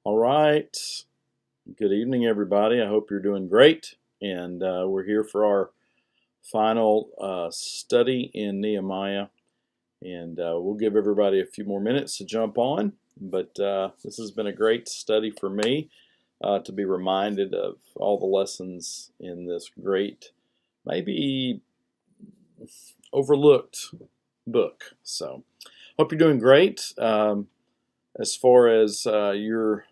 All right. Good evening, everybody. I hope you're doing great. And we're here for our final study in Nehemiah. And we'll give everybody a few more minutes to jump on. But this has been a great study for me to be reminded of all the lessons in this great, maybe overlooked book. So, hope you're doing great. As far as your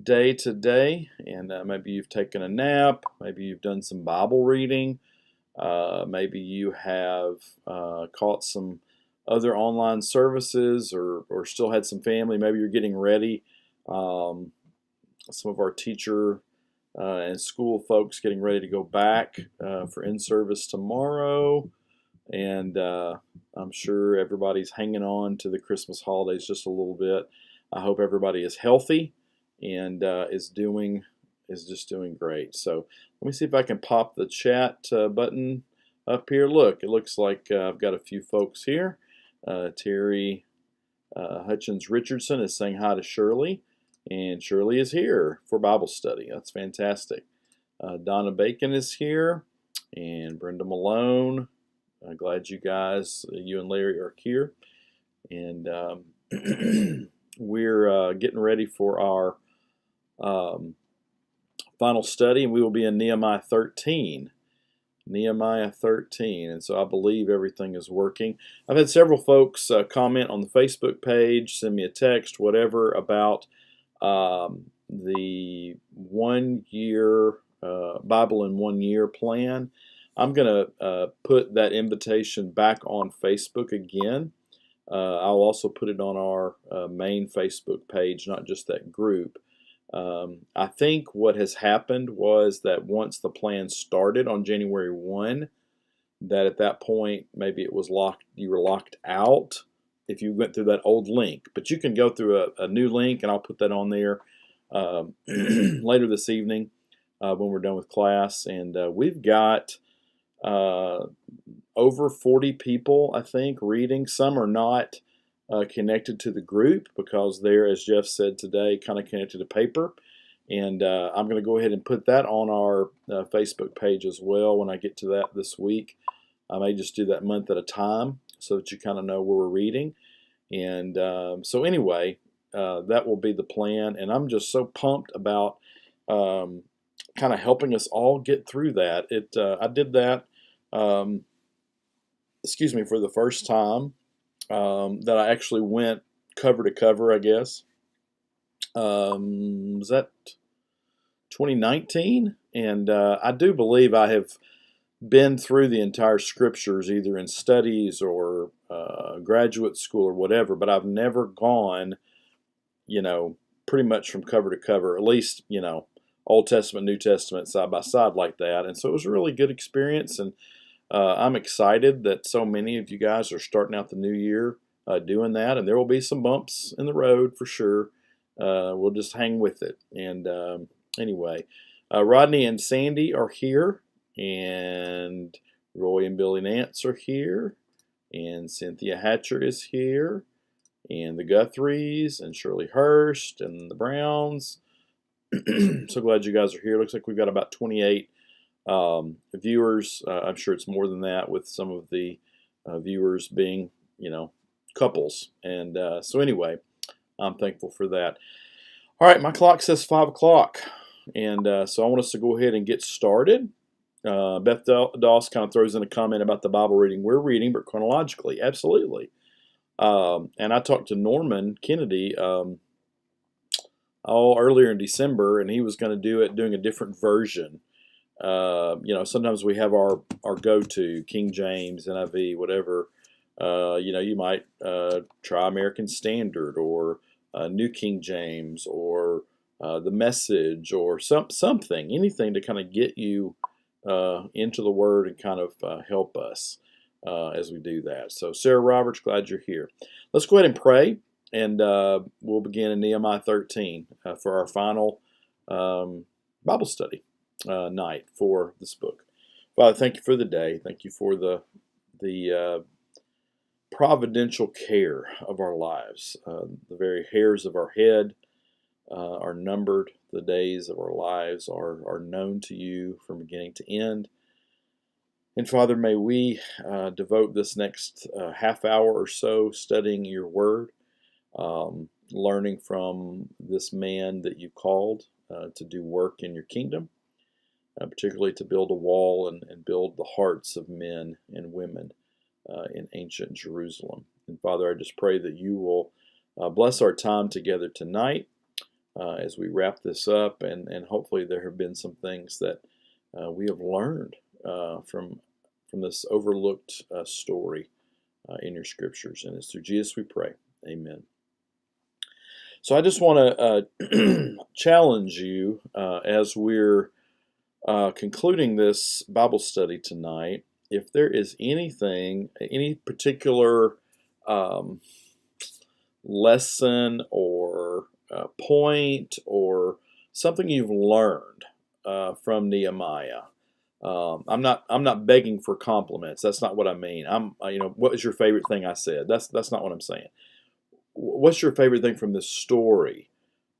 day to day, and maybe you've taken a nap, maybe you've done some Bible reading, maybe you have caught some other online services or still had some family, maybe you're getting ready. Some of our teacher and school folks getting ready to go back for in-service tomorrow, and I'm sure everybody's hanging on to the Christmas holidays just a little bit. I hope everybody is healthy and is just doing great. So let me see if I can pop the chat button up here. Look, it looks like I've got a few folks here. Terry Hutchins Richardson is saying hi to Shirley, and Shirley is here for Bible study. That's fantastic. Donna Bacon is here, and Brenda Malone. Glad you guys, you and Larry, are here, and we're getting ready for our final study, and we will be in Nehemiah 13. Nehemiah 13, and so I believe everything is working. I've had several folks comment on the Facebook page, send me a text, whatever, about the 1 year Bible in 1 year plan. I'm going to put that invitation back on Facebook again. I'll also put it on our main Facebook page, not just that group. I think what has happened was that once the plan started on January 1, that at that point maybe it was locked. You were locked out if you went through that old link. But you can go through a new link, and I'll put that on there later this evening when we're done with class. And we've got over 40 people, I think, reading. Some are not connected to the group because they're, as Jeff said today, kind of connected to paper. And I'm going to go ahead and put that on our Facebook page as well when I get to that this week. I may just do that month at a time so that you kind of know where we're reading. And so anyway, that will be the plan. And I'm just so pumped about kind of helping us all get through that. I did that, for the first time that I actually went cover to cover, I guess. Was that 2019? And I do believe I have been through the entire scriptures, either in studies or graduate school or whatever, but I've never gone, pretty much from cover to cover, at least, Old Testament, New Testament, side by side like that. And so it was a really good experience, and I'm excited that so many of you guys are starting out the new year doing that, and there will be some bumps in the road for sure. We'll just hang with it. And anyway, Rodney and Sandy are here, and Roy and Billy Nance are here, and Cynthia Hatcher is here, and the Guthries, and Shirley Hurst, and the Browns. So glad you guys are here. Looks like we've got about 28 viewers. I'm sure it's more than that, with some of the viewers being, couples. And so anyway, I'm thankful for that. All right, my clock says 5 o'clock. And so I want us to go ahead and get started. Beth Doss kind of throws in a comment about the Bible reading. We're reading, but chronologically. Absolutely. And I talked to Norman Kennedy earlier in December, and he was going to doing a different version. Sometimes we have our go-to, King James, NIV, whatever. You might try American Standard or New King James or the Message or something, anything to kind of get you into the Word and kind of help us as we do that. So Sarah Roberts, glad you're here. Let's go ahead and pray, and we'll begin in Nehemiah 13 for our final Bible study night for this book. Father, thank you for the day. Thank you for the providential care of our lives, the very hairs of our head, are numbered. The days of our lives are known to you from beginning to end. And Father, may we devote this next half hour or so studying your word, learning from this man that you called to do work in your kingdom, particularly to build a wall and build the hearts of men and women in ancient Jerusalem. And Father, I just pray that you will bless our time together tonight as we wrap this up, and hopefully there have been some things that we have learned from this overlooked story in your scriptures. And it's through Jesus we pray. Amen. So I just want to challenge you as we're concluding this Bible study tonight. If there is anything, any particular lesson or point or something you've learned from Nehemiah. I'm not begging for compliments. That's not what I mean. What was your favorite thing I said? That's not what I'm saying. What's your favorite thing from this story,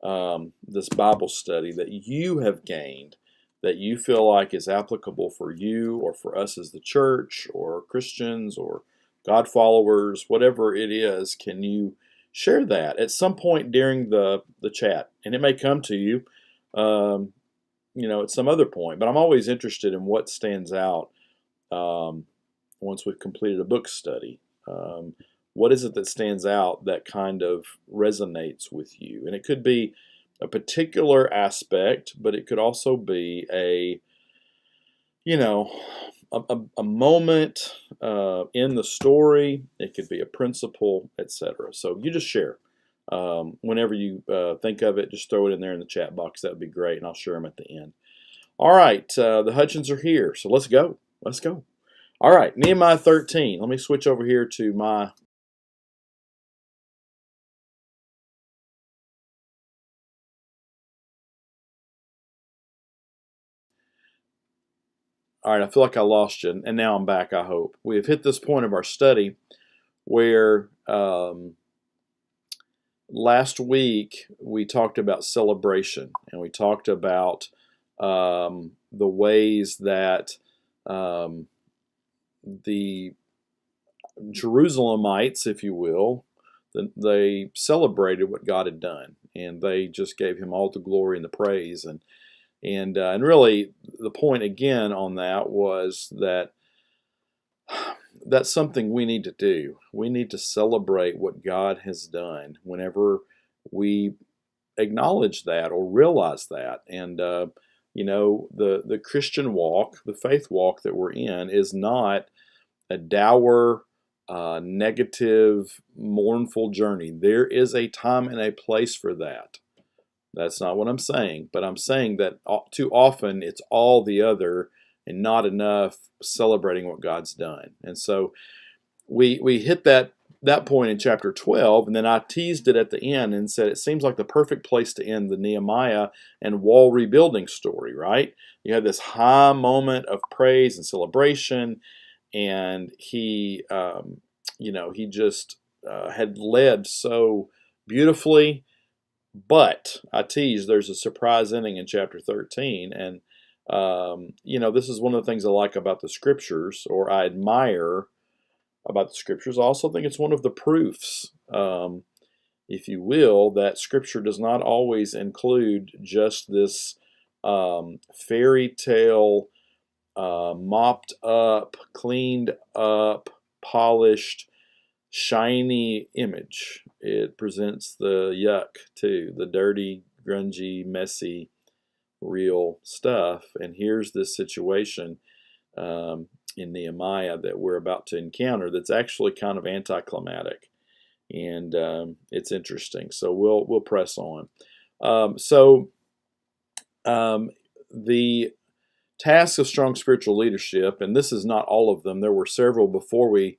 this Bible study that you have gained, that you feel like is applicable for you or for us as the church or Christians or God followers, whatever it is? Can you share that at some point during the chat? And it may come to you, at some other point. But I'm always interested in what stands out once we've completed a book study. What is it that stands out that kind of resonates with you? And it could be a particular aspect, but it could also be a moment in the story. It could be a principle, etc. So you just share. Whenever you think of it, just throw it in there in the chat box. That would be great, and I'll share them at the end. All right, the Hutchins are here, so let's go. Let's go. All right, Nehemiah 13. Let me switch over here to my... All right, I feel like I lost you, and now I'm back, I hope. We have hit this point of our study where last week we talked about celebration, and we talked about the ways that the Jerusalemites, if you will, they celebrated what God had done, and they just gave Him all the glory and the praise, and really the point again on that was that that's something we need to do. We need to celebrate what God has done whenever we acknowledge that or realize that. And the Christian walk, the faith walk that we're in, is not a dour, negative, mournful journey. There is a time and a place for that. That's not what I'm saying, but I'm saying that too often it's all the other and not enough celebrating what God's done. And so we hit that point in chapter 12, and then I teased it at the end and said it seems like the perfect place to end the Nehemiah and wall rebuilding story, right? You have this high moment of praise and celebration, and he just had led so beautifully. But I teased there's a surprise ending in chapter 13, and this is one of the things I like about the scriptures, or I admire about the scriptures. I also think it's one of the proofs, if you will, that scripture does not always include just this fairy tale, mopped up, cleaned up, polished, shiny image. It presents the yuck too, the dirty, grungy, messy, real stuff. And here's this situation in Nehemiah that we're about to encounter that's actually kind of anticlimactic, and it's interesting. So we'll press on. The task of strong spiritual leadership, and this is not all of them. There were several before we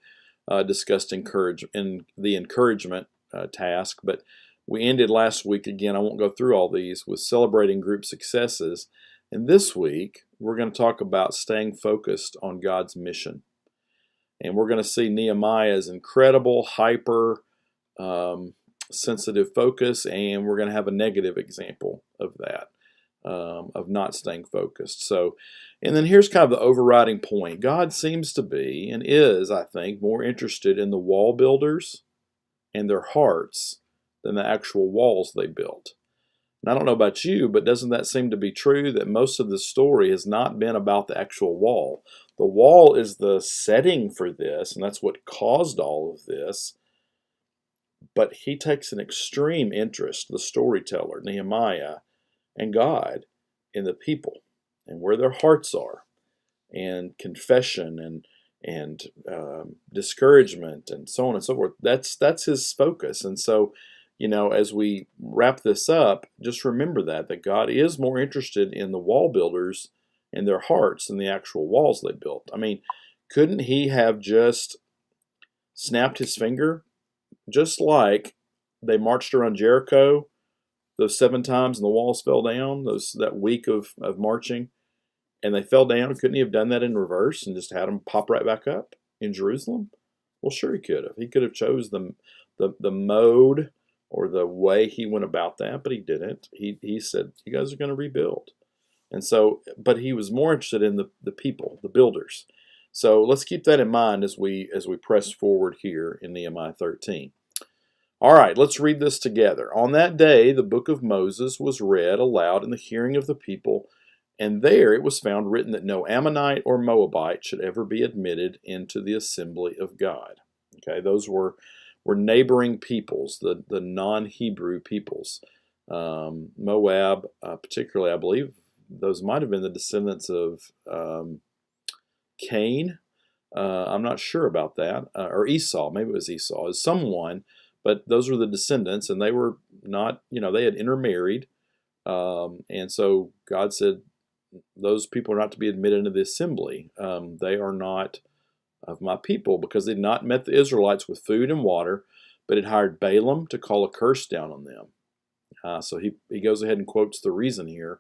discussed the encouragement task, but we ended last week, again, I won't go through all these, with celebrating group successes. And this week, we're going to talk about staying focused on God's mission. And we're going to see Nehemiah's incredible, hyper sensitive focus, and we're going to have a negative example of that, of not staying focused. So, and then here's kind of the overriding point. God seems to be, and is, I think, more interested in the wall builders and their hearts than the actual walls they built. And I don't know about you, but doesn't that seem to be true, that most of the story has not been about the actual wall? The wall is the setting for this, and that's what caused all of this. But he takes an extreme interest, the storyteller, Nehemiah, and God, in the people and where their hearts are, and confession and discouragement and so on and so forth. That's his focus. And so, as we wrap this up, just remember that God is more interested in the wall builders and their hearts than the actual walls they built. I mean, couldn't he have just snapped his finger, just like they marched around Jericho those 7 times and the walls fell down, that week of marching, and they fell down? Couldn't he have done that in reverse and just had them pop right back up in Jerusalem? Well, sure he could have. He could have chose the mode or the way he went about that, but he didn't. He said, you guys are going to rebuild. And so, but he was more interested in the people, the builders. So let's keep that in mind as we press forward here in Nehemiah 13. All right, let's read this together. On that day, the book of Moses was read aloud in the hearing of the people, and there it was found written that no Ammonite or Moabite should ever be admitted into the assembly of God. Okay, those were neighboring peoples, the non-Hebrew peoples. Moab, particularly, I believe, those might have been the descendants of Cain. I'm not sure about that. Or Esau, maybe it was Esau. It was someone, but those were the descendants, and they were not, they had intermarried. And so God said, those people are not to be admitted into the assembly. They are not of my people, because they had not met the Israelites with food and water, but had hired Balaam to call a curse down on them. So he goes ahead and quotes the reason here,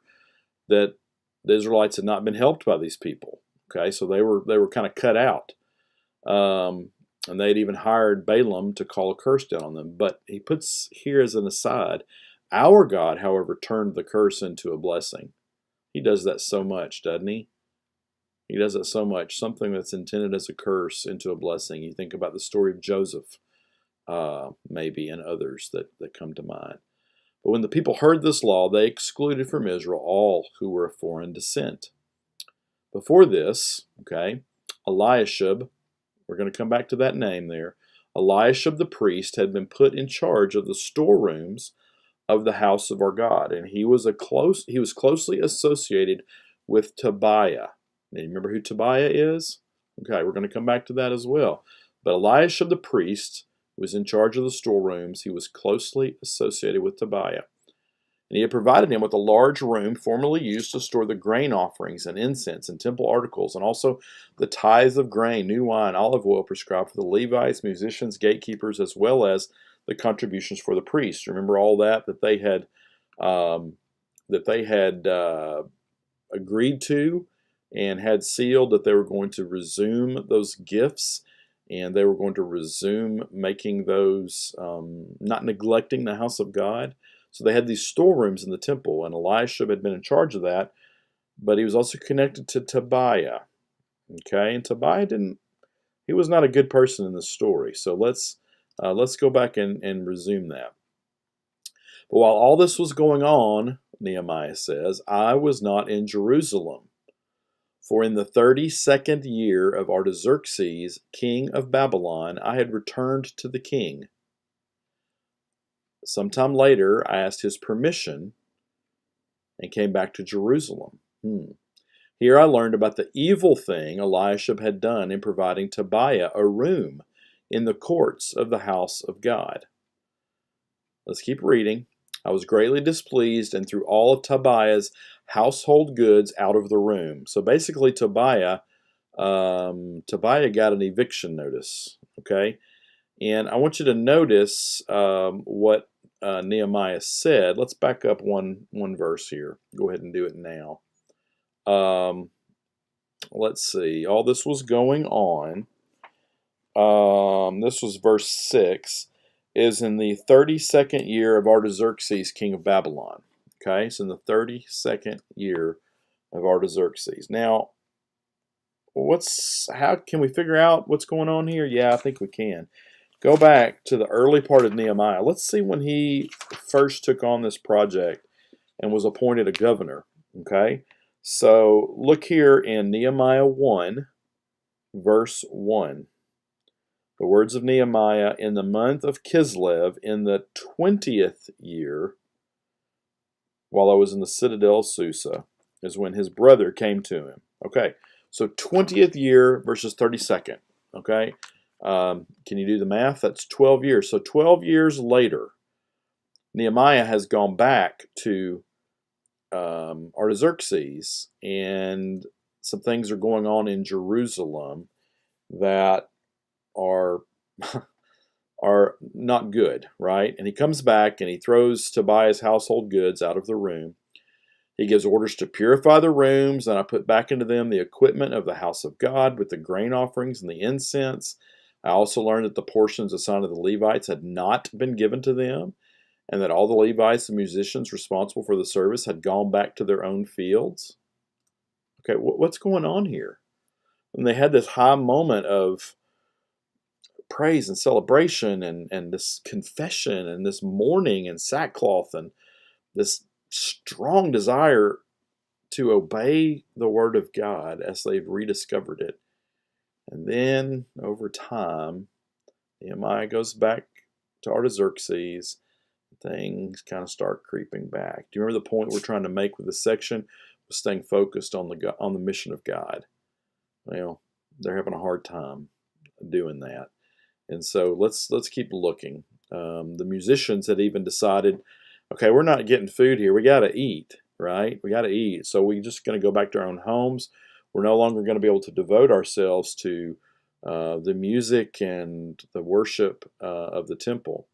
that the Israelites had not been helped by these people. Okay, so they were kind of cut out. And they had even hired Balaam to call a curse down on them. But he puts here as an aside, our God, however, turned the curse into a blessing. He does that so much, doesn't he? He does that so much. Something that's intended as a curse into a blessing. You think about the story of Joseph, maybe, and others that come to mind. But when the people heard this law, they excluded from Israel all who were of foreign descent. Before this, okay, Eliashib, we're going to come back to that name there. Eliashib the priest had been put in charge of the storerooms of the house of our God, and he was closely associated with Tobiah. Now, you remember who Tobiah is? Okay, we're going to come back to that as well. But Eliashib the priest was in charge of the storerooms. He was closely associated with Tobiah. And he had provided him with a large room formerly used to store the grain offerings and incense and temple articles, and also the tithes of grain, new wine, olive oil prescribed for the Levites, musicians, gatekeepers, as well as the contributions for the priests. Remember all that they had agreed to and had sealed, that they were going to resume those gifts, and they were going to resume making those, not neglecting the house of God. So they had these storerooms in the temple, and Eliashib had been in charge of that, but he was also connected to Tobiah. Okay, and Tobiah he was not a good person in this story. So let's go back and resume that. But while all this was going on, Nehemiah says, I was not in Jerusalem. For in the 32nd year of Artaxerxes, king of Babylon, I had returned to the king. Sometime later, I asked his permission and came back to Jerusalem. Here I learned about the evil thing Eliashib had done in providing Tobiah a room in the courts of the house of God. Let's keep reading. I was greatly displeased and threw all of Tobiah's household goods out of the room. So basically, Tobiah got an eviction notice. Okay, and I want you to notice what Nehemiah said. Let's back up one verse here. Go ahead and do it now. Let's see. All this was going on. This was verse 6. is in the 32nd year of Artaxerxes, king of Babylon. Okay, so in the 32nd year of Artaxerxes. Now, how can we figure out what's going on here? Yeah, I think we can. Go back to the early part of Nehemiah. Let's see when he first took on this project and was appointed a governor. Okay, so look here in Nehemiah 1, verse 1. The words of Nehemiah, in the month of Kislev, in the 20th year, while I was in the citadel of Susa, is when his brother came to him. Okay, so 20th year versus 32nd. Okay, can you do the math? That's 12 years. So 12 years later, Nehemiah has gone back to Artaxerxes, and some things are going on in Jerusalem that are are not good, right? And he comes back and he throws Tobiah's household goods out of the room. He gives orders to purify the rooms, and I put back into them the equipment of the house of God with the grain offerings and the incense. I also learned that the portions assigned to the Levites had not been given to them, and that all the Levites and musicians responsible for the service had gone back to their own fields. Okay, what's going on here? And they had this high moment of praise and celebration and this confession and this mourning and sackcloth and this strong desire to obey the word of God as they've rediscovered it. And then over time, Nehemiah goes back to Artaxerxes. Things kind of start creeping back. Do you remember the point we're trying to make with this section? Was staying focused on the mission of God. Well, they're having a hard time doing that. And so let's keep looking. The musicians had even decided, okay, we're not getting food here. We got to eat, right? We got to eat. So we're just going to go back to our own homes. We're no longer going to be able to devote ourselves to the music and the worship of the temple.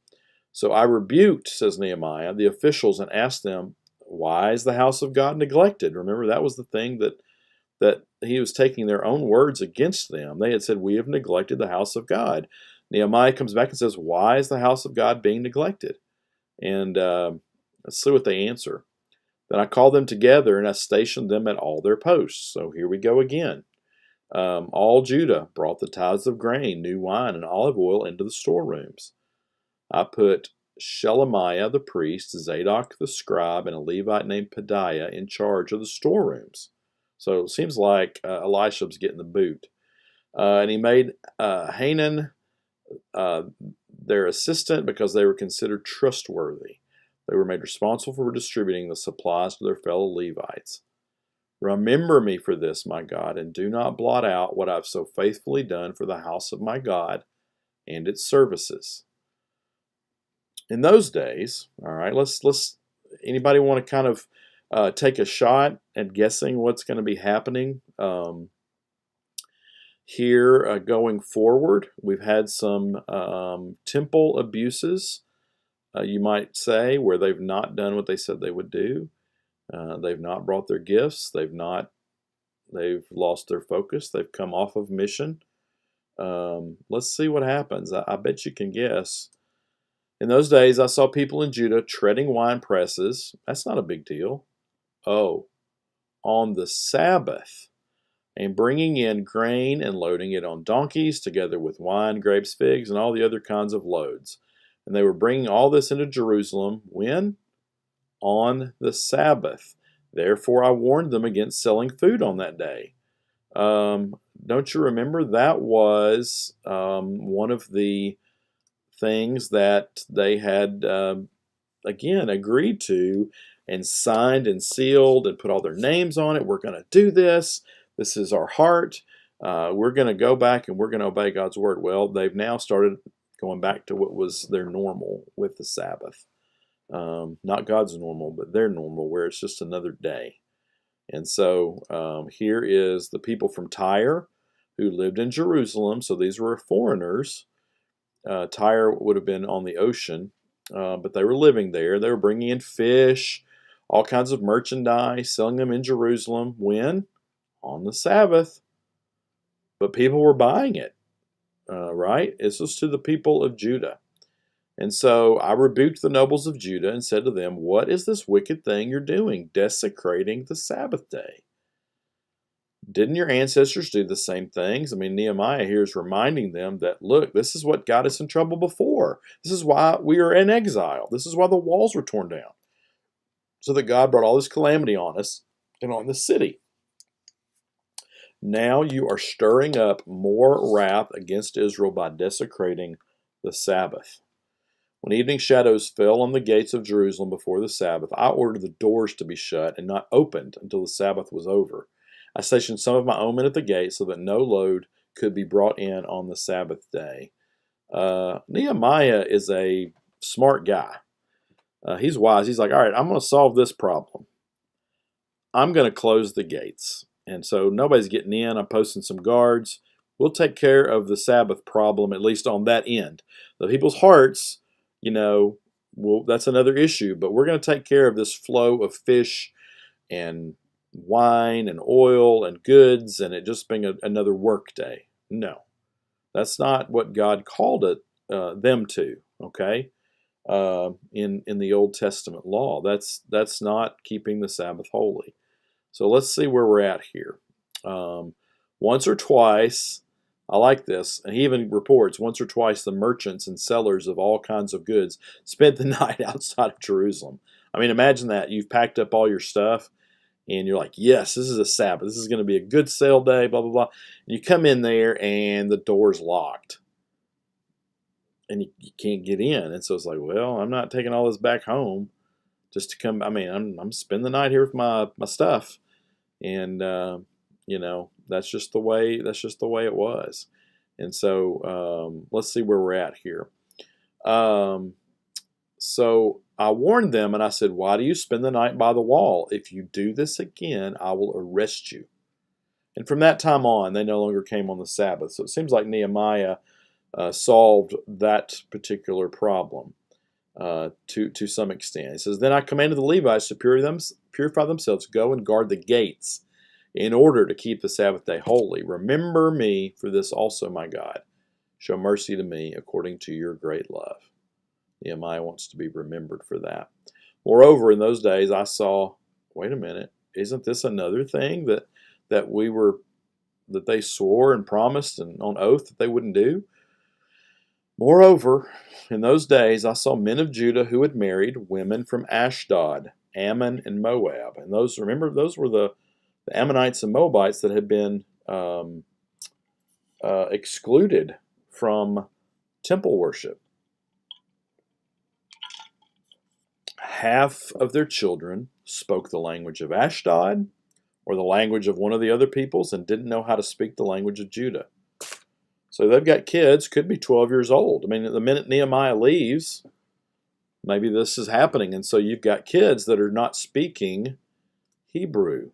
So I rebuked, says Nehemiah, the officials and asked them, why is the house of God neglected? Remember, that was the thing that he was taking their own words against them. They had said, we have neglected the house of God. Nehemiah comes back and says, why is the house of God being neglected? And let's see what they answer. Then I called them together and I stationed them at all their posts. So here we go again. All Judah brought the tithes of grain, new wine, and olive oil into the storerooms. I put Shelemiah the priest, Zadok the scribe, and a Levite named Pedaiah in charge of the storerooms. So it seems like Elisha's getting the boot. And he made Hanan their assistant because they were considered trustworthy. They were made responsible for distributing the supplies to their fellow Levites. Remember me for this, my God, and do not blot out what I've so faithfully done for the house of my God and its services. In those days, all right, let's anybody want to kind of take a shot at guessing what's going to be happening here going forward? We've had some temple abuses, you might say, where they've not done what they said they would do. They've not brought their gifts. They've lost their focus. They've come off of mission. Let's see what happens. I bet you can guess. In those days, I saw people in Judah treading wine presses. That's not a big deal. Oh, on the Sabbath, and bringing in grain and loading it on donkeys, together with wine, grapes, figs, and all the other kinds of loads. And they were bringing all this into Jerusalem. When? On the Sabbath. Therefore, I warned them against selling food on that day. Don't you remember that was one of the things that they had, again, agreed to and signed and sealed and put all their names on it? We're going to do this. This is our heart. We're going to go back and we're going to obey God's word. Well, they've now started going back to what was their normal with the Sabbath. Not God's normal, but their normal, where it's just another day. And so here is the people from Tyre who lived in Jerusalem. So these were foreigners. Tyre would have been on the ocean, but they were living there. They were bringing in fish, all kinds of merchandise, selling them in Jerusalem. When? On the Sabbath. But people were buying it, right? This was to the people of Judah. And so I rebuked the nobles of Judah and said to them, what is this wicked thing you're doing, desecrating the Sabbath day? Didn't your ancestors do the same things? I mean, Nehemiah here is reminding them that, look, this is what got us in trouble before. This is why we are in exile. This is why the walls were torn down. So that God brought all this calamity on us and on the city. Now you are stirring up more wrath against Israel by desecrating the Sabbath. When evening shadows fell on the gates of Jerusalem before the Sabbath, I ordered the doors to be shut and not opened until the Sabbath was over. I stationed some of my own men at the gate so that no load could be brought in on the Sabbath day. Nehemiah is a smart guy. He's wise. He's like, all right, I'm going to solve this problem. I'm going to close the gates. And so nobody's getting in. I'm posting some guards. We'll take care of the Sabbath problem, at least on that end. The people's hearts, well, that's another issue. But we're going to take care of this flow of fish and wine and oil and goods, and it just being another work day. No, that's not what God called them to. Okay, in the Old Testament law, that's not keeping the Sabbath holy. So let's see where we're at here. Once or twice, I like this, and he even reports once or twice the merchants and sellers of all kinds of goods spent the night outside of Jerusalem. I mean, imagine that. You've packed up all your stuff, and you're like, yes, this is a Sabbath. This is going to be a good sale day, blah, blah, blah. And you come in there, and the door's locked, and you can't get in. And so it's like, well, I'm not taking all this back home just to come. I mean, I'm spending the night here with my stuff. And that's just the way it was. And so let's see where we're at here. So I warned them, and I said, why do you spend the night by the wall? If you do this again, I will arrest you. And from that time on, they no longer came on the Sabbath. So it seems like Nehemiah solved that particular problem to some extent. He says, then I commanded the Levites to purify themselves, go and guard the gates, in order to keep the Sabbath day holy. Remember me for this also, my God. Show mercy to me according to your great love. Nehemiah wants to be remembered for that. Moreover, in those days I saw, wait a minute, isn't this another thing that they swore and promised and on oath that they wouldn't do? Moreover, in those days I saw men of Judah who had married women from Ashdod, Ammon, and Moab. And those were the Ammonites and Moabites that had been excluded from temple worship. Half of their children spoke the language of Ashdod or the language of one of the other peoples and didn't know how to speak the language of Judah. So they've got kids, could be 12 years old. I mean, the minute Nehemiah leaves, maybe this is happening. And so you've got kids that are not speaking Hebrew.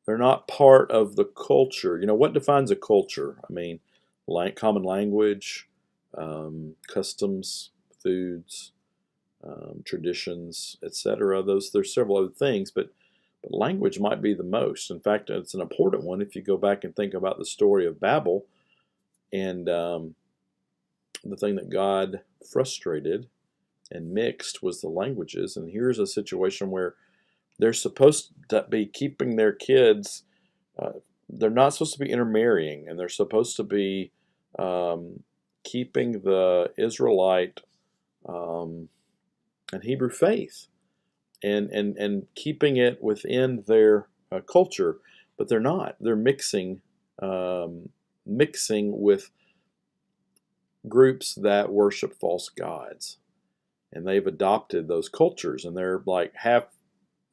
They're not part of the culture. What defines a culture? I mean, common language, customs, foods, traditions, etc. There's several other things, but language might be the most. In fact, it's an important one if you go back and think about the story of Babel and the thing that God frustrated and mixed was the languages. And here's a situation where they're supposed to be keeping their kids, they're not supposed to be intermarrying, and they're supposed to be keeping the Israelite and Hebrew faith and keeping it within their culture, but they're not. They're mixing with groups that worship false gods, and they've adopted those cultures, and they're like half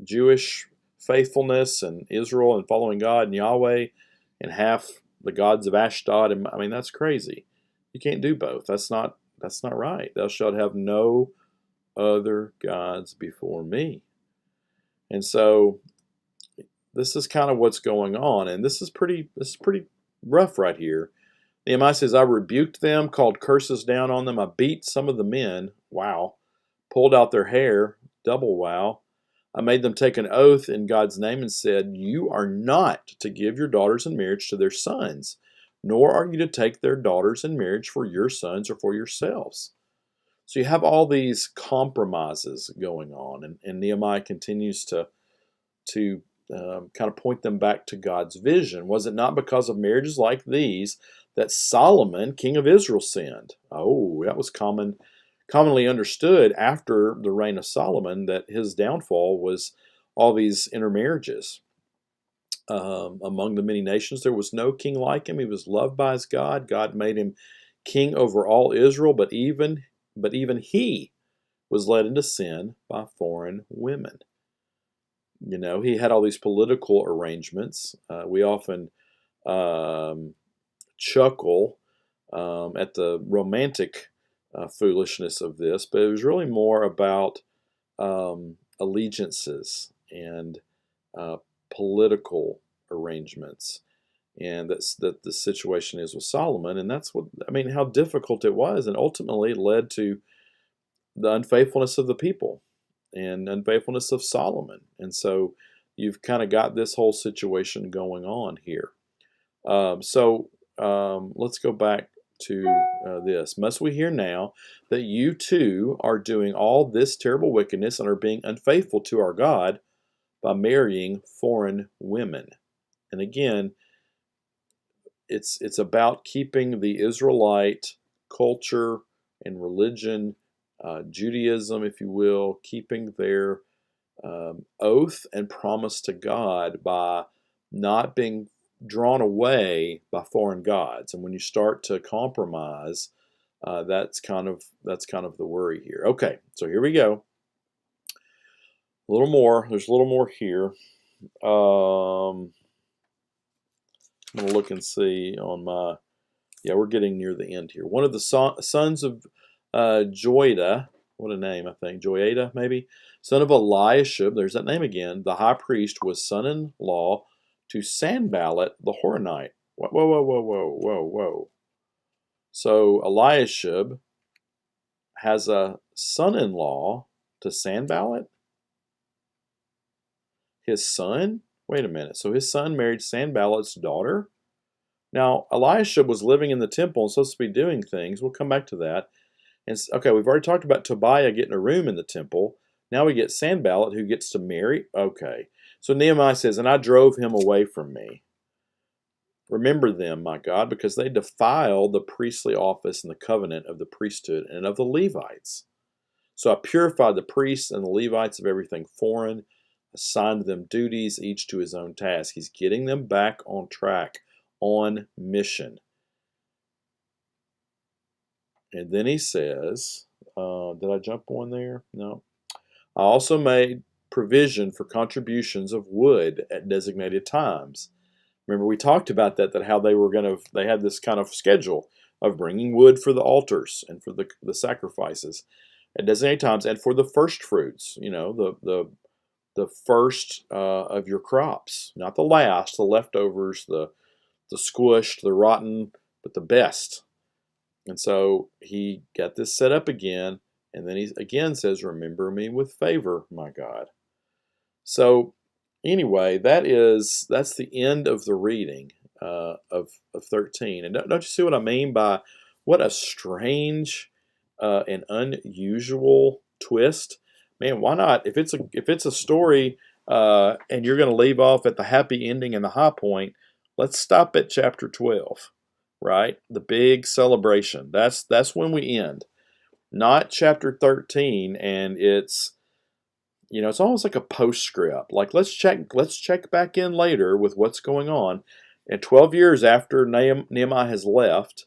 Jewish faithfulness and Israel and following God and Yahweh, and half the gods of Ashdod. And I mean, that's crazy. You can't do both. That's not right. Thou shalt have no other gods before me. And so this is kind of what's going on, and this is pretty rough right here. Nehemiah says, I rebuked them, called curses down on them. I beat some of the men. Wow. Pulled out their hair. Double wow. I made them take an oath in God's name and said, you are not to give your daughters in marriage to their sons, nor are you to take their daughters in marriage for your sons or for yourselves. So you have all these compromises going on, and Nehemiah continues to kind of point them back to God's vision. Was it not because of marriages like these that Solomon, king of Israel, sinned? Oh, that was commonly understood after the reign of Solomon, that his downfall was all these intermarriages. Among the many nations, there was no king like him. He was loved by his God. God made him king over all Israel, but even he was led into sin by foreign women. He had all these political arrangements. We often chuckle at the romantic foolishness of this, but it was really more about allegiances and political arrangements. And that the situation is with Solomon, and that's how difficult it was, and ultimately it led to the unfaithfulness of the people and unfaithfulness of Solomon. And so you've kind of got this whole situation going on here. Let's go back to this. Must we hear now that you too are doing all this terrible wickedness and are being unfaithful to our God by marrying foreign women? And again, it's about keeping the Israelite culture and religion, Judaism, if you will, keeping their oath and promise to God by not being drawn away by foreign gods. And when you start to compromise, that's kind of the worry here. Okay, so here we go. A little more. There's a little more here. I'm going to look and see on my. Yeah, we're getting near the end here. One of the sons of Joiada, what a name, I think. Joiada, maybe? Son of Eliashib, there's that name again. The high priest was son-in-law to Sanballat the Horonite. Whoa, whoa, whoa, whoa, whoa, whoa, whoa. So Eliashib has a son-in-law to Sanballat? His son? Wait a minute. So his son married Sanballat's daughter? Now, Eliashib was living in the temple and supposed to be doing things. We'll come back to that. And okay, we've already talked about Tobiah getting a room in the temple. Now we get Sanballat, who gets to marry. Okay. So Nehemiah says, and I drove him away from me. Remember them, my God, because they defiled the priestly office and the covenant of the priesthood and of the Levites. So I purified the priests and the Levites of everything foreign, assigned them duties, each to his own task. He's getting them back on track, on mission. And then he says, did I jump one there? No. I also made provision for contributions of wood at designated times. Remember, we talked about that how they had this kind of schedule of bringing wood for the altars and for the sacrifices at designated times, and for the first fruits, the first of your crops, not the last, the leftovers, the squished, the rotten, but the best. And so he got this set up again, and then he again says, remember me with favor, my God. So anyway, that's the end of the reading of 13. And don't you see what I mean by what a strange and unusual twist? Man, why not? If it's a story and you're going to leave off at the happy ending and the high point, let's stop at chapter 12. Right? The big celebration. That's when we end. Not chapter 13, and it's almost like a postscript. Like let's check back in later with what's going on. And 12 years after Nehemiah has left,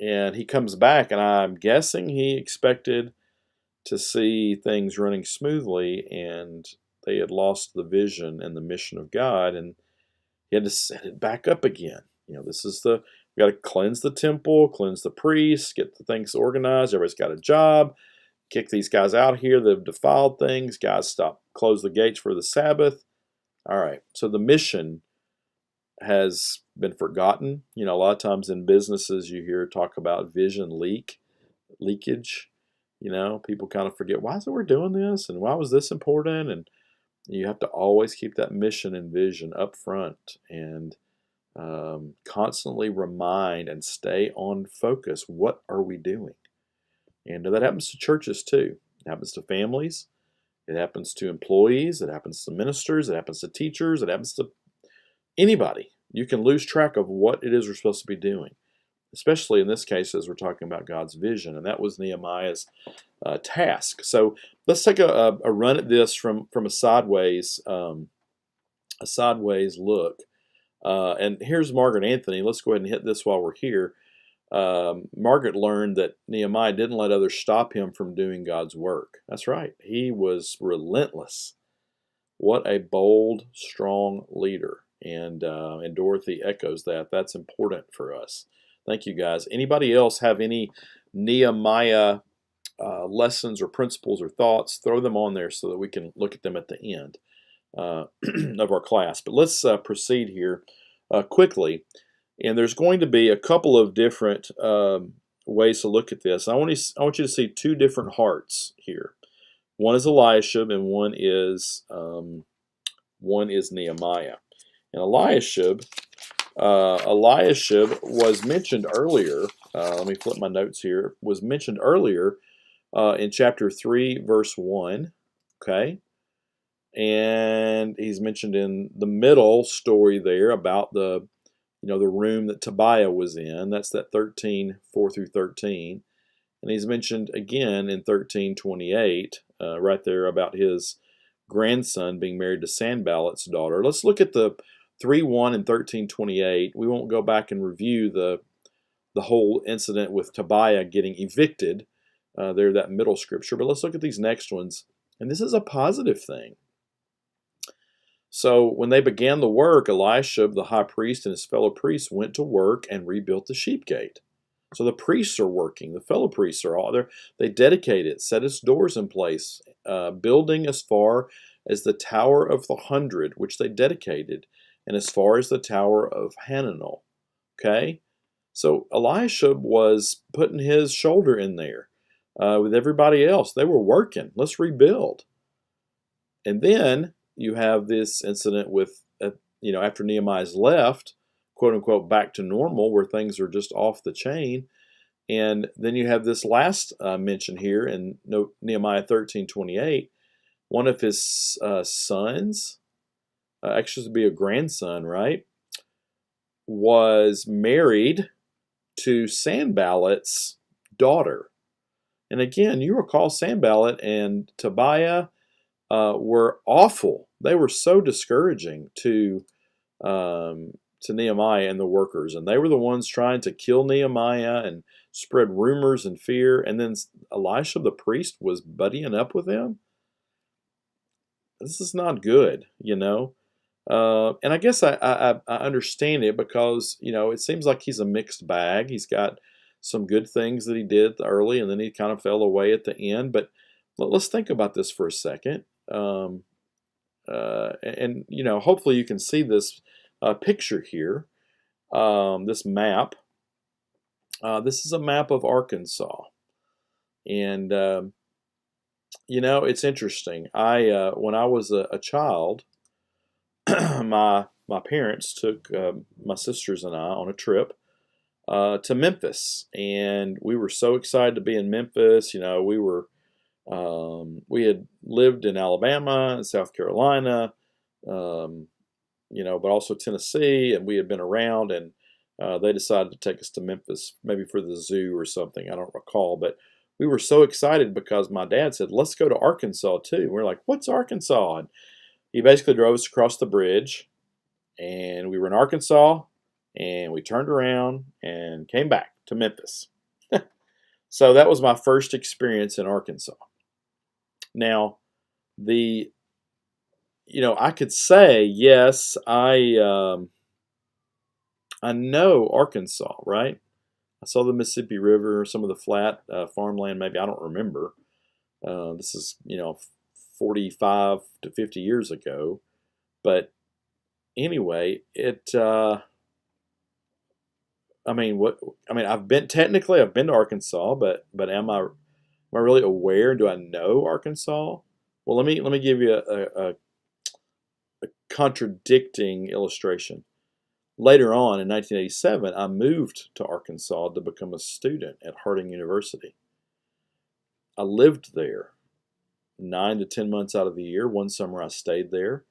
and he comes back, and I'm guessing he expected to see things running smoothly, and they had lost the vision and the mission of God, and he had to set it back up again. This is we got to cleanse the temple, cleanse the priests, get the things organized. Everybody's got a job. Kick these guys out here that have defiled things. Guys, close the gates for the Sabbath. All right. So the mission has been forgotten. A lot of times in businesses you hear talk about vision leakage. People kind of forget, why is it we're doing this? And why was this important? And you have to always keep that mission and vision up front. And Constantly remind and stay on focus. What are we doing? And that happens to churches too. It happens to families. It happens to employees. It happens to ministers. It happens to teachers. It happens to anybody. You can lose track of what it is we're supposed to be doing, especially in this case as we're talking about God's vision. And that was Nehemiah's task. So let's take a run at this from a sideways look. And here's Margaret Anthony. Let's go ahead and hit this while we're here. Margaret learned that Nehemiah didn't let others stop him from doing God's work. That's right. He was relentless. What a bold, strong leader. And Dorothy echoes that. That's important for us. Thank you, guys. Anybody else have any Nehemiah lessons or principles or thoughts? Throw them on there so that we can look at them at the end of our class. But let's proceed here quickly. And there's going to be a couple of different ways to look at this. I want you to see two different hearts here. One is Eliashib, and one is Nehemiah. And Eliashib was mentioned earlier. Let me flip my notes here. Was mentioned earlier in chapter 3, verse 1. Okay. And he's mentioned in the middle story there about the room that Tobiah was in. That's that 13, 4 through 13. And he's mentioned again in 13:28, right there about his grandson being married to Sanballat's daughter. Let's look at the 3:1 and 13:28. We won't go back and review the whole incident with Tobiah getting evicted. There, that middle scripture. But let's look at these next ones. And this is a positive thing. So when they began the work, Eliashib, the high priest, and his fellow priests went to work and rebuilt the sheep gate. So the priests are working. The fellow priests are all there. They dedicate it, set its doors in place, building as far as the Tower of the 100, which they dedicated, and as far as the Tower of Hananel. Okay? So Eliashib was putting his shoulder in there with everybody else. They were working. Let's rebuild. And then you have this incident with, after Nehemiah's left, quote unquote, back to normal, where things are just off the chain. And then you have this last mention here in Nehemiah 13:28. One of his sons, actually to be a grandson, right, was married to Sanballat's daughter. And again, you recall Sanballat and Tobiah were awful. They were so discouraging to Nehemiah and the workers, and they were the ones trying to kill Nehemiah and spread rumors and fear. And then Elisha the priest was buddying up with them. This is not good, and I guess I understand it because it seems like he's a mixed bag. He's got some good things that he did early, and then he kind of fell away at the end. But let's think about this for a second. Hopefully you can see this picture here, this map. This is a map of Arkansas, and it's interesting. When I was a child, my parents took my sisters and I on a trip to Memphis, and we were so excited to be in Memphis. We had lived in Alabama and South Carolina, but also Tennessee, and we had been around, and they decided to take us to Memphis, maybe for the zoo or something. I don't recall, but we were so excited because my dad said, "Let's go to Arkansas too." And we're like, "What's Arkansas?" And he basically drove us across the bridge, and we were in Arkansas, and we turned around and came back to Memphis. So that was my first experience in Arkansas. Now, I could say, yes, I know Arkansas, right? I saw the Mississippi River, some of the flat farmland, maybe, I don't remember. This is, 45 to 50 years ago. But anyway, I've been to Arkansas, but am I really aware? Do I know Arkansas? Well, let me give you a contradicting illustration. Later on in 1987, I moved to Arkansas to become a student at Harding University. I lived there 9 to 10 months out of the year. One summer I stayed there.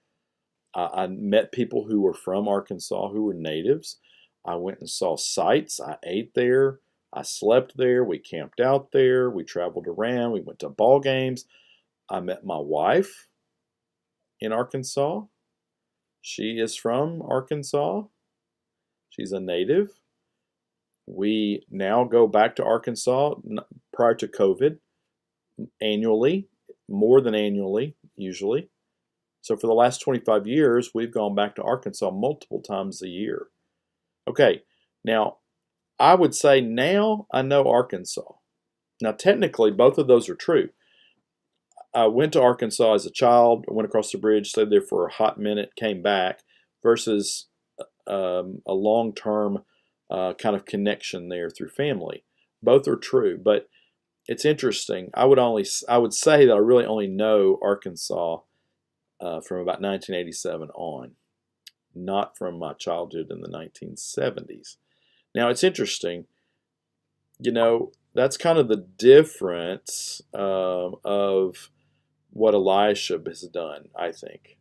I met people who were from Arkansas who were natives. I went and saw sights. I ate there. I slept there. We camped out there. We traveled around. We went to ball games. I met my wife in Arkansas. She is from Arkansas. She's a native. We now go back to Arkansas prior to COVID annually, more than annually, usually. So for the last 25 years, we've gone back to Arkansas multiple times a year. Okay, now I would say now I know Arkansas. Now, technically, both of those are true. I went to Arkansas as a child, went across the bridge, stayed there for a hot minute, came back, versus a long-term kind of connection there through family. Both are true, but it's interesting. I would say that I really only know Arkansas from about 1987 on, not from my childhood in the 1970s. Now, it's interesting, that's kind of the difference of what Eliashib has done, I think.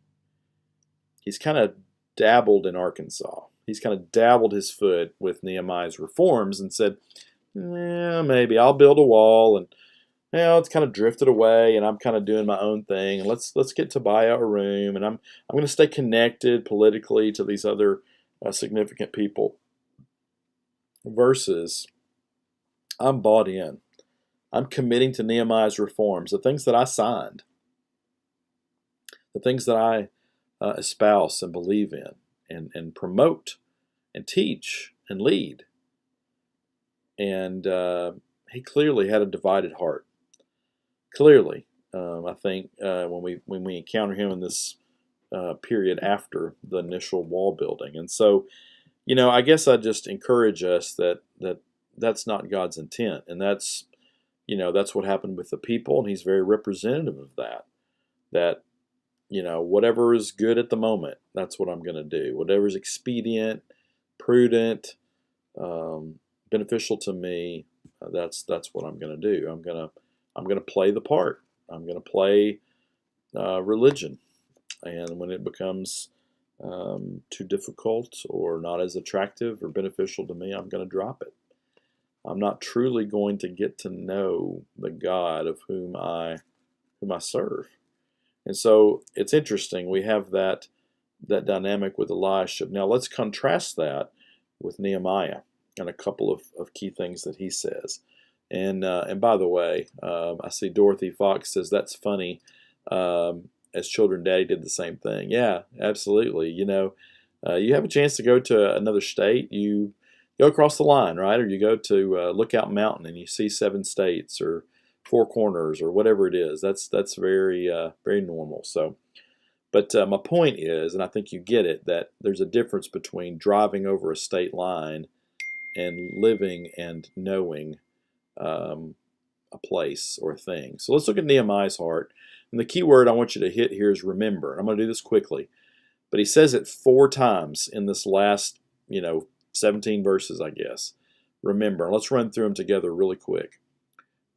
He's kind of dabbled in Arkansas. He's kind of dabbled his foot with Nehemiah's reforms and said, maybe I'll build a wall, and it's kind of drifted away, and I'm kind of doing my own thing, and let's get Tobiah a room, and I'm going to stay connected politically to these other significant people. Versus, I'm bought in. I'm committing to Nehemiah's reforms, the things that I signed, the things that I espouse and believe in, and promote, and teach, and lead. And he clearly had a divided heart. Clearly, I think when we encounter him in this period after the initial wall building. And so, I guess I just encourage us that's not God's intent, and that's what happened with the people, and he's very representative of that. That whatever is good at the moment, that's what I'm going to do. Whatever is expedient, prudent, beneficial to me, that's what I'm going to do. I'm going to play the part. I'm going to play religion, and when it becomes too difficult or not as attractive or beneficial to me, I'm going to drop it. I'm not truly going to get to know the God of whom I serve. And so it's interesting. We have that dynamic with Eliashib. Now let's contrast that with Nehemiah and a couple of key things that he says. And by the way, I see Dorothy Fox says, that's funny. As children, Daddy did the same thing. Yeah, absolutely. You have a chance to go to another state, you go across the line, right? Or you go to Lookout Mountain and you see 7 states or 4 corners or whatever it is. That's very very normal. So, but my point is, and I think you get it, that there's a difference between driving over a state line and living and knowing a place or a thing. So let's look at Nehemiah's heart. And the key word I want you to hit here is remember. I'm going to do this quickly. But he says it 4 times in this last, 17 verses, I guess. Remember. And let's run through them together really quick.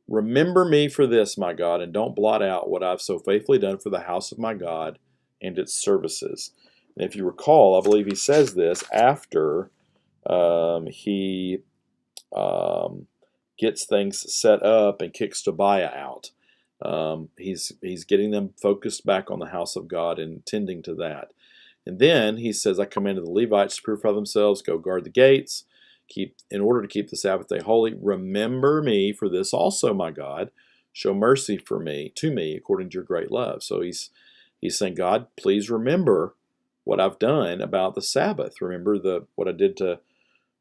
Remember me for this, my God, and don't blot out what I've so faithfully done for the house of my God and its services. And if you recall, I believe he says this after he gets things set up and kicks Tobiah out. He's getting them focused back on the house of God and tending to that. And then he says, I commanded the Levites to purify themselves, go guard the gates, in order to keep the Sabbath day holy. Remember me for this also, my God. Show mercy to me, according to your great love. So he's saying, God, please remember what I've done about the Sabbath. Remember what I did to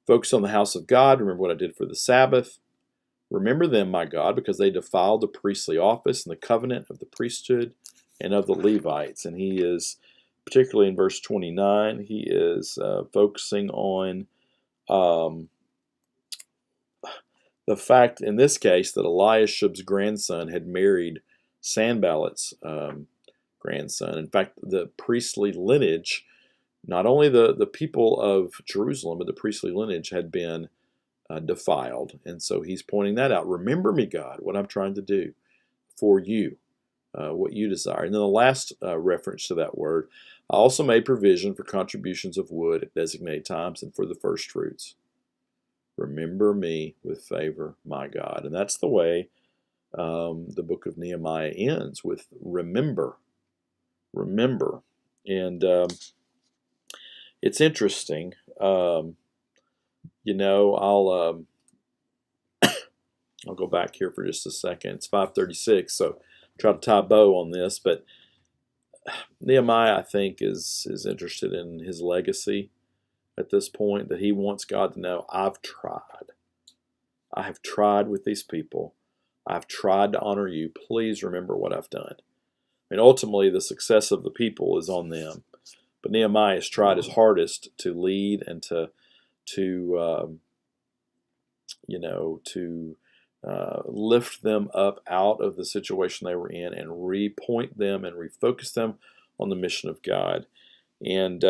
focus on the house of God. Remember what I did for the Sabbath. Remember them, my God, because they defiled the priestly office and the covenant of the priesthood and of the Levites. And he is, particularly in verse 29, he is focusing on the fact, in this case, that Eliashib's grandson had married Sanballat's grandson. In fact, the priestly lineage Not only the people of Jerusalem, but the priestly lineage had been defiled. And so he's pointing that out. Remember me, God, what I'm trying to do for you, what you desire. And then the last reference to that word, I also made provision for contributions of wood at designated times and for the first fruits. Remember me with favor, my God. And that's the way the book of Nehemiah ends, with remember. Remember. And it's interesting. I'll go back here for just a second. It's 5:36, so try to tie a bow on this. But Nehemiah, I think, is interested in his legacy at this point, that he wants God to know, I've tried. I have tried with these people. I've tried to honor you. Please remember what I've done. I mean, ultimately, the success of the people is on them. But Nehemiah has tried his hardest to lead and to lift them up out of the situation they were in and repoint them and refocus them on the mission of God. And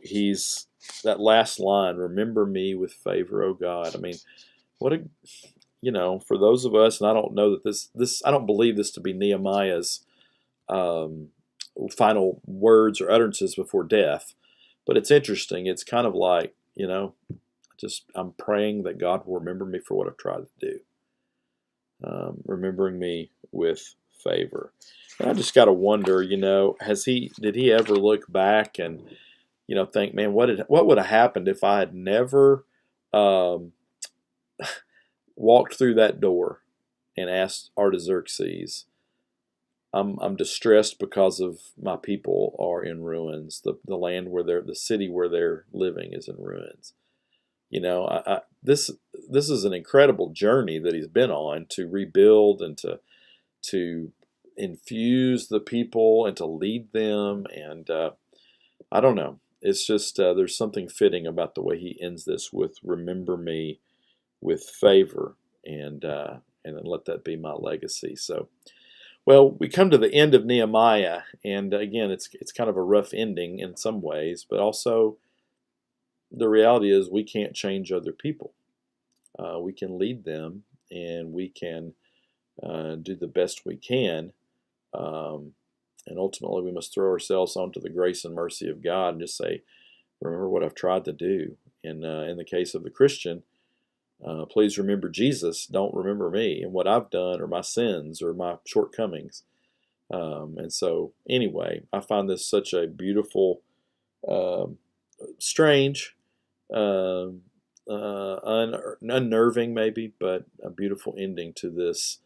he's that last line, remember me with favor, O God. I mean, what a for those of us, and I don't know that this I don't believe this to be Nehemiah's final words or utterances before death, but it's interesting. It's kind of like, I'm praying that God will remember me for what I've tried to do, remembering me with favor. And I just got to wonder, did he ever look back and think, man, what would have happened if I had never walked through that door and asked Artaxerxes, I'm distressed because of my people are in ruins. The land the city where they're living is in ruins. This is an incredible journey that he's been on to rebuild and to infuse the people and to lead them. And I don't know. It's just there's something fitting about the way he ends this with "Remember me with favor," and then let that be my legacy. So. Well, we come to the end of Nehemiah, and again, it's kind of a rough ending in some ways, but also the reality is we can't change other people. We can lead them, and we can do the best we can, and ultimately we must throw ourselves onto the grace and mercy of God and just say, remember what I've tried to do. In the case of the Christian, please remember Jesus. Don't remember me and what I've done or my sins or my shortcomings. And so, anyway, I find this such a beautiful, strange, unnerving maybe, but a beautiful ending to this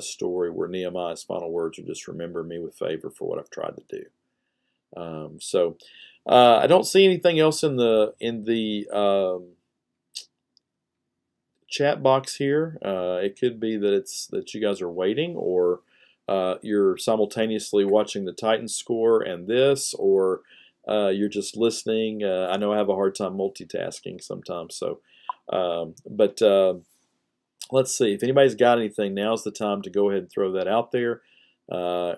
story where Nehemiah's final words are just remember me with favor for what I've tried to do. I don't see anything else in the chat box here. It could be that you guys are waiting, or you're simultaneously watching the Titans score and this, or you're just listening. I know I have a hard time multitasking sometimes, so but let's see if anybody's got anything. Now's the time to go ahead and throw that out there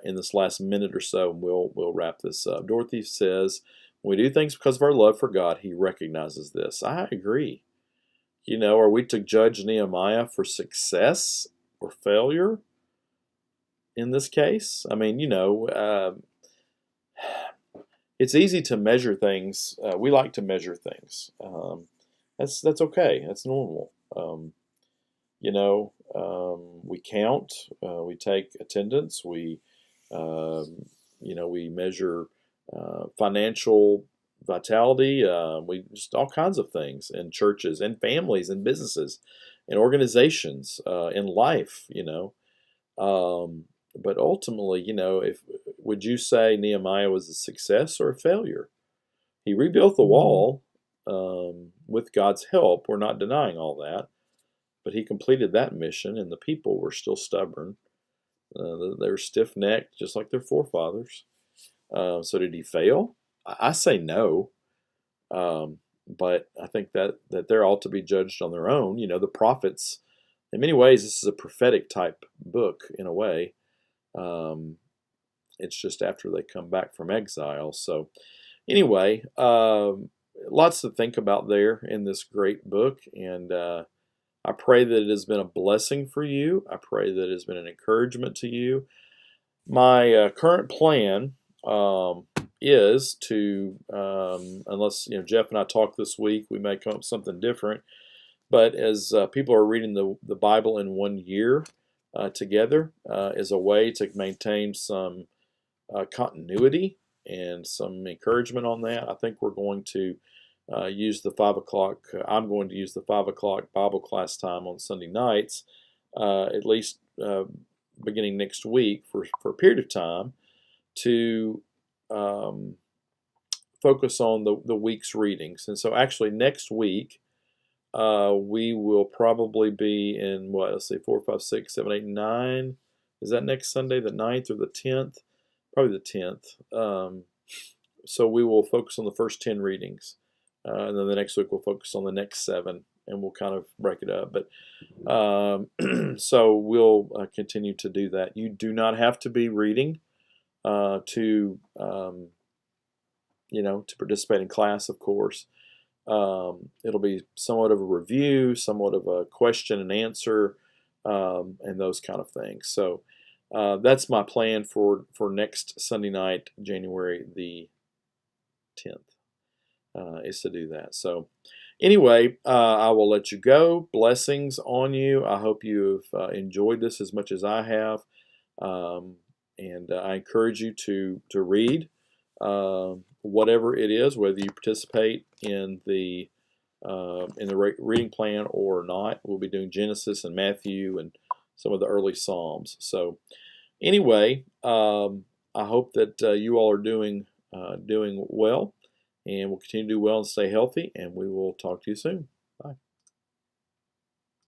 in this last minute or so, and we'll wrap this up. Dorothy says, "When we do things because of our love for God, He recognizes this." I agree. Are we to judge Nehemiah for success or failure in this case? I mean, it's easy to measure things. We like to measure things. That's okay. That's normal. We count. We take attendance. We measure financial vitality. We just all kinds of things in churches and families and businesses and organizations in life. But ultimately, would you say Nehemiah was a success or a failure? He rebuilt the wall with God's help. We're not denying all that, but he completed that mission, and the people were still stubborn. They were stiff-necked, just like their forefathers. So did he fail? I say no, but I think that they're all to be judged on their own. The prophets, in many ways, this is a prophetic type book in a way. It's just after they come back from exile. So anyway, lots to think about there in this great book, and I pray that it has been a blessing for you. I pray that it has been an encouragement to you. My current plan is to, unless Jeff and I talk this week, we may come up with something different. But as people are reading the Bible in one year together, as a way to maintain some continuity and some encouragement on that, I think we're going to use the 5 o'clock. I'm going to use the 5 o'clock Bible class time on Sunday nights, at least beginning next week for a period of time to focus on the week's readings. And so, actually, next week we will probably be in what? Let's see, 4, 5, 6, 7, 8, 9. Is that next Sunday, the 9th or the 10th? Probably the 10th. So we will focus on the first 10 readings. And then the next week we'll focus on the next 7, and we'll kind of break it up. But so we'll continue to do that. You do not have to be reading to to participate in class, of course. It'll be somewhat of a review, somewhat of a question and answer, and those kind of things. So that's my plan for next Sunday night, January the 10th, is to do that. So anyway, I will let you go. Blessings on you. I hope you have enjoyed this as much as I have, and I encourage you to read whatever it is, whether you participate in the reading plan or not. We'll be doing Genesis and Matthew and some of the early Psalms. So anyway, I hope that you all are doing well, and will continue to do well and stay healthy, and we will talk to you soon. Bye.